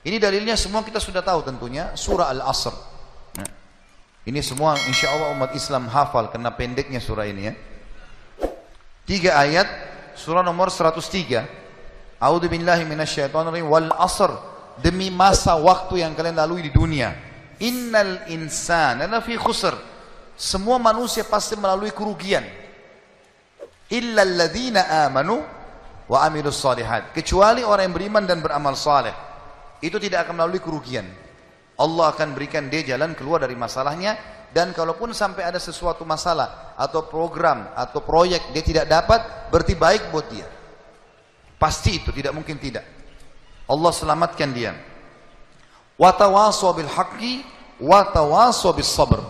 Ini dalilnya semua kita sudah tahu tentunya, surah Al-Asr. Nah, ini semua insya Allah umat Islam hafal karena pendeknya surah ini ya. 3 ayat, surah nomor 103. A'udzu billahi minasyaitonir rajim. Wal 'asr, demi masa waktu yang kalian lalui di dunia. Innal insana lafi khusr. Semua manusia pasti melalui kerugian. Illa alladzina amanu wa amilus shalihat. Kecuali orang yang beriman dan beramal saleh. Itu tidak akan melalui kerugian. Allah akan berikan dia jalan keluar dari masalahnya, dan kalaupun sampai ada sesuatu masalah atau program atau proyek dia tidak dapat, berarti baik buat dia. Pasti itu, tidak mungkin tidak. Allah selamatkan dia. Wa tawasaw bil haqqi wa tawasaw bis sabr.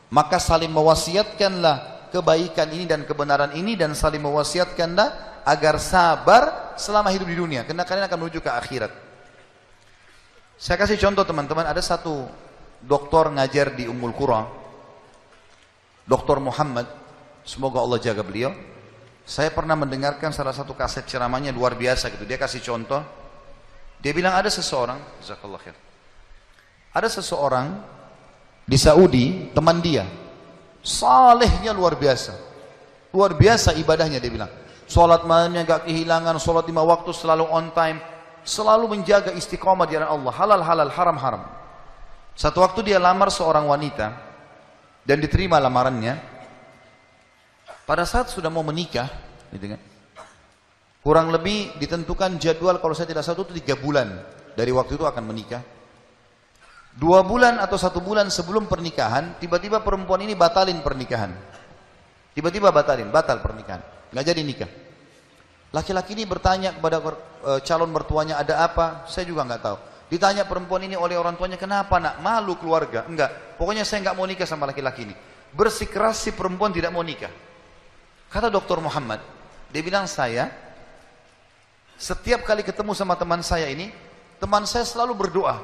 Maka saling mewasiatkanlah kebaikan ini dan kebenaran ini, dan saling mewasiatkanlah agar sabar selama hidup di dunia, karena kalian akan menuju ke akhirat. Saya kasih contoh teman-teman, ada satu doktor ngajar di Ummul Qura, Dr. Muhammad, semoga Allah jaga beliau. Saya pernah mendengarkan salah satu kaset ceramahnya luar biasa gitu. Dia kasih contoh, dia bilang ada seseorang, jazakallah khair, ada seseorang di Saudi, teman dia, salehnya luar biasa ibadahnya. Dia bilang, sholat malamnya gak kehilangan, sholat 5 waktu selalu on time, selalu menjaga istiqomah di jalan Allah, halal, haram. Satu waktu dia lamar seorang wanita dan diterima lamarannya. Pada saat sudah mau menikah, gitu kan, kurang lebih ditentukan jadwal, kalau saya tidak salah itu 3 bulan dari waktu itu akan menikah. 2 bulan atau 1 bulan sebelum pernikahan, tiba-tiba perempuan ini batalin pernikahan. Batal pernikahan, nggak jadi nikah. Laki-laki ini bertanya kepada calon mertuanya, ada apa? Saya juga nggak tahu. Ditanya perempuan ini oleh orang tuanya, kenapa nak? Malu keluarga? Enggak, pokoknya saya nggak mau nikah sama laki-laki ini. Bersikeras si perempuan tidak mau nikah. Kata Dr. Muhammad, dia bilang, saya setiap kali ketemu sama teman saya ini, teman saya selalu berdoa.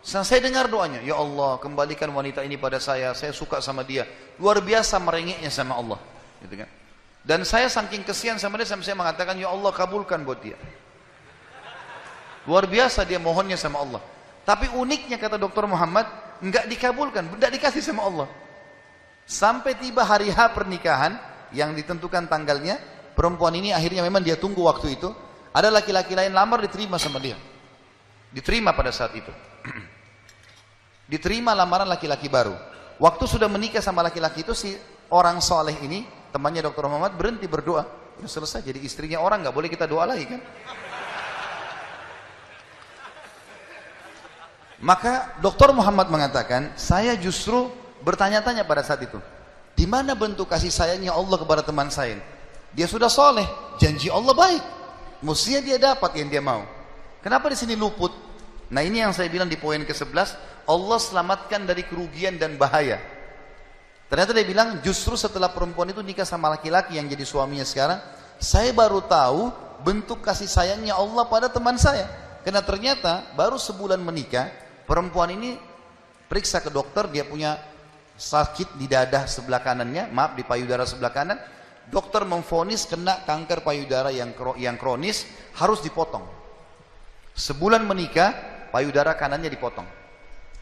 Saya dengar doanya, ya Allah kembalikan wanita ini pada saya suka sama dia. Luar biasa merengeknya sama Allah, gitu kan. Dan saya saking kesian sama dia, sampai saya mengatakan, ya Allah kabulkan buat dia. Luar biasa dia mohonnya sama Allah. Tapi uniknya kata Dr. Muhammad, enggak dikabulkan, enggak dikasih sama Allah. Sampai tiba hari H pernikahan yang ditentukan tanggalnya, perempuan ini akhirnya memang dia tunggu waktu itu. Ada laki-laki lain lamar, diterima sama dia. Diterima pada saat itu. Diterima lamaran laki-laki baru. Waktu sudah menikah sama laki-laki itu, si orang soleh ini, temannya Dr. Muhammad, berhenti berdoa. Ya selesai, jadi istrinya orang, nggak boleh kita doa lagi kan. Maka Dr. Muhammad mengatakan, saya justru bertanya-tanya pada saat itu, di mana bentuk kasih sayangnya Allah kepada teman saya? Dia sudah soleh, janji Allah baik, mestinya dia dapat yang dia mau. Kenapa di sini luput? Nah ini yang saya bilang di poin ke-11, Allah selamatkan dari kerugian dan bahaya. Ternyata dia bilang, justru setelah perempuan itu nikah sama laki-laki yang jadi suaminya sekarang, saya baru tahu bentuk kasih sayangnya Allah pada teman saya. Karena ternyata baru sebulan menikah, perempuan ini periksa ke dokter, dia punya sakit di dada sebelah kanannya, maaf di payudara sebelah kanan. Dokter memvonis kena kanker payudara yang kronis, harus dipotong. Sebulan menikah, payudara kanannya dipotong.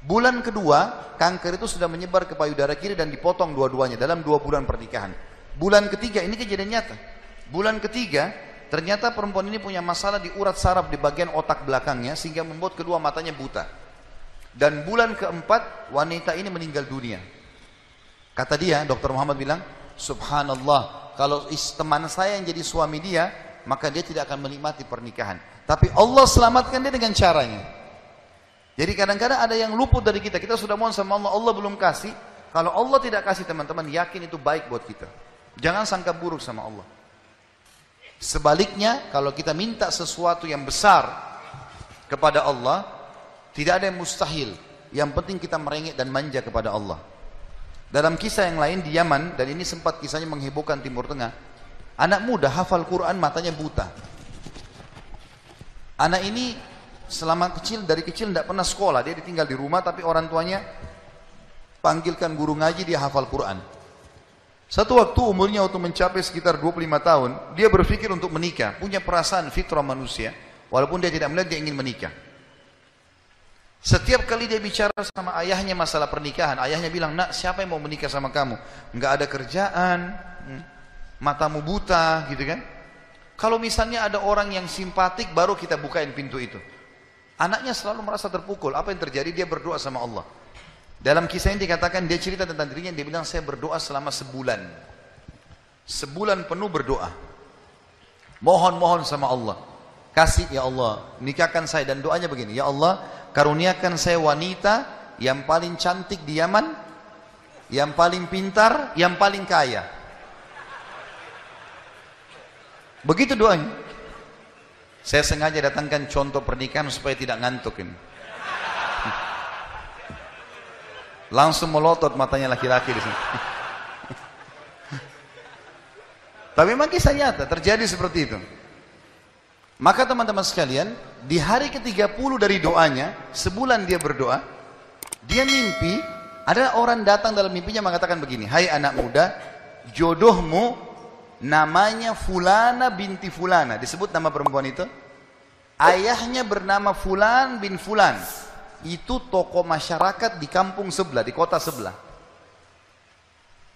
Bulan kedua, kanker itu sudah menyebar ke payudara kiri dan dipotong dua-duanya dalam 2 bulan pernikahan. Bulan ketiga, ini kejadian nyata. Bulan ketiga, ternyata perempuan ini punya masalah di urat saraf di bagian otak belakangnya, sehingga membuat kedua matanya buta. Dan bulan keempat, wanita ini meninggal dunia. Kata dia, Dr. Muhammad bilang, subhanallah, kalau teman saya yang jadi suami dia, maka dia tidak akan menikmati pernikahan. Tapi Allah selamatkan dia dengan caranya. Jadi kadang-kadang ada yang luput dari kita. Kita sudah mohon sama Allah, Allah belum kasih. Kalau Allah tidak kasih, teman-teman, yakin itu baik buat kita. Jangan sangka buruk sama Allah. Sebaliknya, kalau kita minta sesuatu yang besar kepada Allah, tidak ada yang mustahil. Yang penting kita merengek dan manja kepada Allah. Dalam kisah yang lain di Yaman, dan ini sempat kisahnya menghebohkan Timur Tengah, anak muda hafal Quran, matanya buta. Anak ini dari kecil tidak pernah sekolah, dia ditinggal di rumah, tapi orang tuanya panggilkan guru ngaji, dia hafal Quran. Satu waktu umurnya waktu mencapai sekitar 25 tahun, dia berpikir untuk menikah, punya perasaan fitrah manusia, walaupun dia tidak melihat dia ingin menikah. Setiap kali dia bicara sama ayahnya masalah pernikahan, ayahnya bilang, nak, siapa yang mau menikah sama kamu? Nggak ada kerjaan, matamu buta, gitu kan? Kalau misalnya ada orang yang simpatik, baru kita bukain pintu itu. Anaknya selalu merasa terpukul. Apa yang terjadi? Dia berdoa sama Allah. Dalam kisah ini dikatakan, dia cerita tentang dirinya, dia bilang, saya berdoa selama sebulan. Sebulan penuh berdoa. Mohon-mohon sama Allah. Kasih ya Allah, nikahkan saya. Dan doanya begini, ya Allah, karuniakan saya wanita yang paling cantik di Yaman, yang paling pintar, yang paling kaya. Begitu doanya. Saya sengaja datangkan contoh pernikahan supaya tidak ngantuk ini. Langsung melotot matanya laki-laki di sini. Tapi memang kisah nyata terjadi seperti itu. Maka teman-teman sekalian, di hari ke-30 dari doanya, sebulan dia berdoa, dia mimpi, ada orang datang dalam mimpinya mengatakan begini, hai anak muda, jodohmu namanya Fulana binti Fulana. Disebut nama perempuan itu. Ayahnya bernama Fulan bin Fulan. Itu tokoh masyarakat di kampung sebelah, di kota sebelah.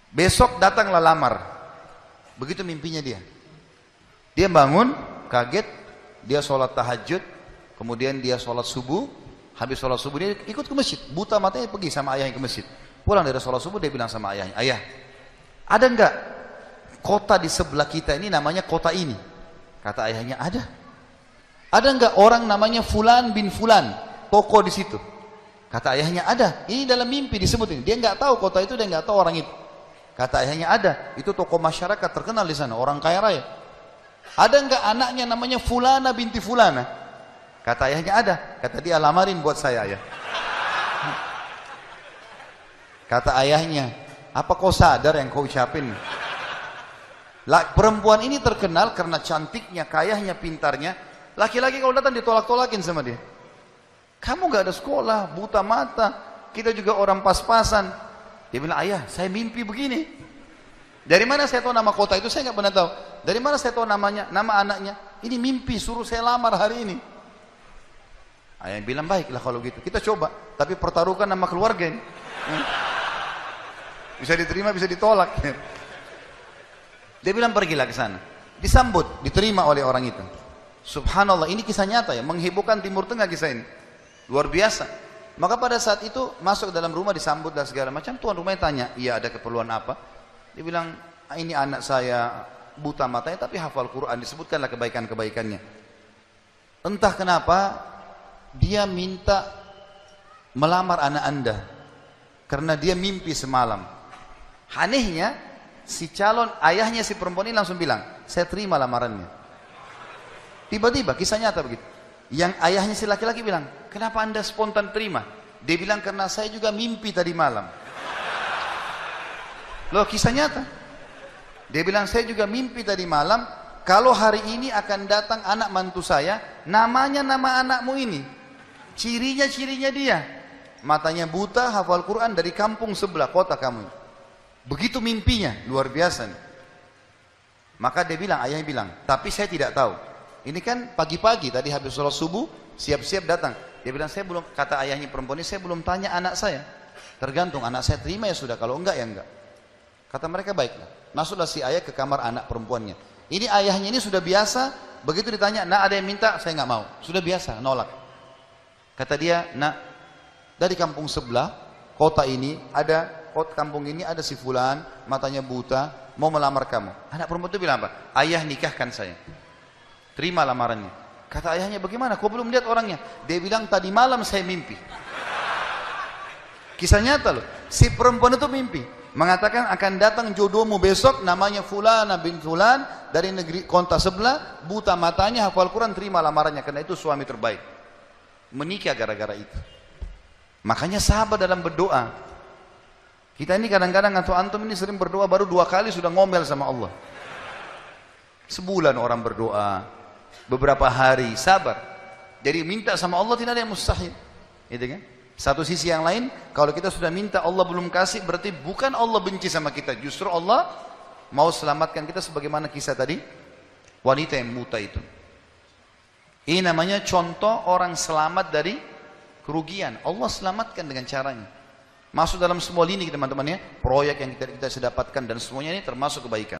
Besok datanglah lamar. Begitu mimpinya dia. Dia bangun, kaget. Dia sholat tahajud, kemudian dia sholat subuh. Habis sholat subuh dia ikut ke masjid. Buta matanya pergi sama ayahnya ke masjid. Pulang dari sholat subuh dia bilang sama ayahnya, ayah, ada enggak kota di sebelah kita ini namanya kota ini? Kata ayahnya, ada. Ada enggak orang namanya Fulan bin Fulan, toko di situ? Kata ayahnya, ada. Ini dalam mimpi disebut ini. Dia enggak tahu kota itu, dia enggak tahu orang itu. Kata ayahnya, ada. Itu toko masyarakat terkenal di sana, orang kaya raya. Ada enggak anaknya namanya Fulana binti Fulana? Kata ayahnya, ada. Kata dia, lamarin buat saya, ayah. Kata ayahnya, apa kau sadar yang kau ucapin? Perempuan ini terkenal karena cantiknya, kayahnya, pintarnya. Laki-laki kalau datang ditolak-tolakin sama dia. Kamu gak ada sekolah, buta mata, kita juga orang pas-pasan. Dia bilang, ayah, saya mimpi begini. Dari mana saya tahu nama kota itu? Saya nggak pernah tahu. Dari mana saya tahu namanya, nama anaknya? Ini mimpi, suruh saya lamar hari ini. Ayah bilang, baiklah kalau gitu. Kita coba, tapi pertaruhkan nama keluarga ini. Bisa diterima, bisa ditolak. Dia bilang, pergilah ke sana. Disambut, diterima oleh orang itu. Subhanallah, ini kisah nyata ya, menghebohkan Timur Tengah kisah ini. Luar biasa. Maka pada saat itu masuk ke dalam rumah, disambut dan segala macam. Tuan rumahnya tanya, iya ada keperluan apa? Dia bilang, ini anak saya buta matanya tapi hafal Quran, disebutkanlah kebaikan-kebaikannya. Entah kenapa dia minta melamar anak anda karena dia mimpi semalam. Anehnya si calon ayahnya si perempuan ini langsung bilang, saya terima lamarannya. Tiba-tiba kisah nyata begitu. Yang ayahnya si laki-laki bilang, kenapa anda spontan terima? Dia bilang, karena saya juga mimpi tadi malam. Loh, kisah nyata. Dia bilang, saya juga mimpi tadi malam, kalau hari ini akan datang anak mantu saya, namanya nama anakmu ini. Cirinya dia. Matanya buta, hafal Quran, dari kampung sebelah kota kamu. Begitu mimpinya, luar biasa. Maka dia bilang, ayahnya bilang, tapi saya tidak tahu. Ini kan pagi-pagi, tadi habis sholat subuh, siap-siap datang. Dia bilang, saya belum, kata ayahnya perempuan ini, saya belum tanya anak saya. Tergantung, anak saya terima ya sudah, kalau enggak ya enggak. Kata mereka, baiklah. Masuklah si ayah ke kamar anak perempuannya. Ini ayahnya ini sudah biasa, begitu ditanya, nak ada yang minta, saya nggak mau. Sudah biasa, nolak. Kata dia, nak, dari kampung sebelah, kota ini, kampung ini ada si Fulan, matanya buta, mau melamar kamu. Anak perempuan itu bilang apa? Ayah nikahkan saya. Terima lamarannya. Kata ayahnya, bagaimana? Kau belum lihat orangnya? Dia bilang, tadi malam saya mimpi. Kisah nyata loh. Si perempuan itu mimpi. Mengatakan akan datang jodohmu besok, namanya Fulana bin Fulan, dari negeri kota sebelah, buta matanya, hafal Quran, terima lamarannya, karena itu suami terbaik. Menikah gara-gara itu. Makanya sahabat dalam berdoa. Kita ini kadang-kadang atau antum ini sering berdoa, baru 2 kali sudah ngomel sama Allah. Sebulan orang berdoa, beberapa hari, sabar. Jadi minta sama Allah tidak ada yang mustahil. Gitu kan? Satu sisi yang lain, kalau kita sudah minta Allah belum kasih, berarti bukan Allah benci sama kita, justru Allah mau selamatkan kita, sebagaimana kisah tadi wanita yang buta itu. Ini namanya contoh orang selamat dari kerugian. Allah selamatkan dengan caranya. Masuk dalam semua lini teman-teman ya, proyek yang kita bisa dapatkan dan semuanya ini termasuk kebaikan.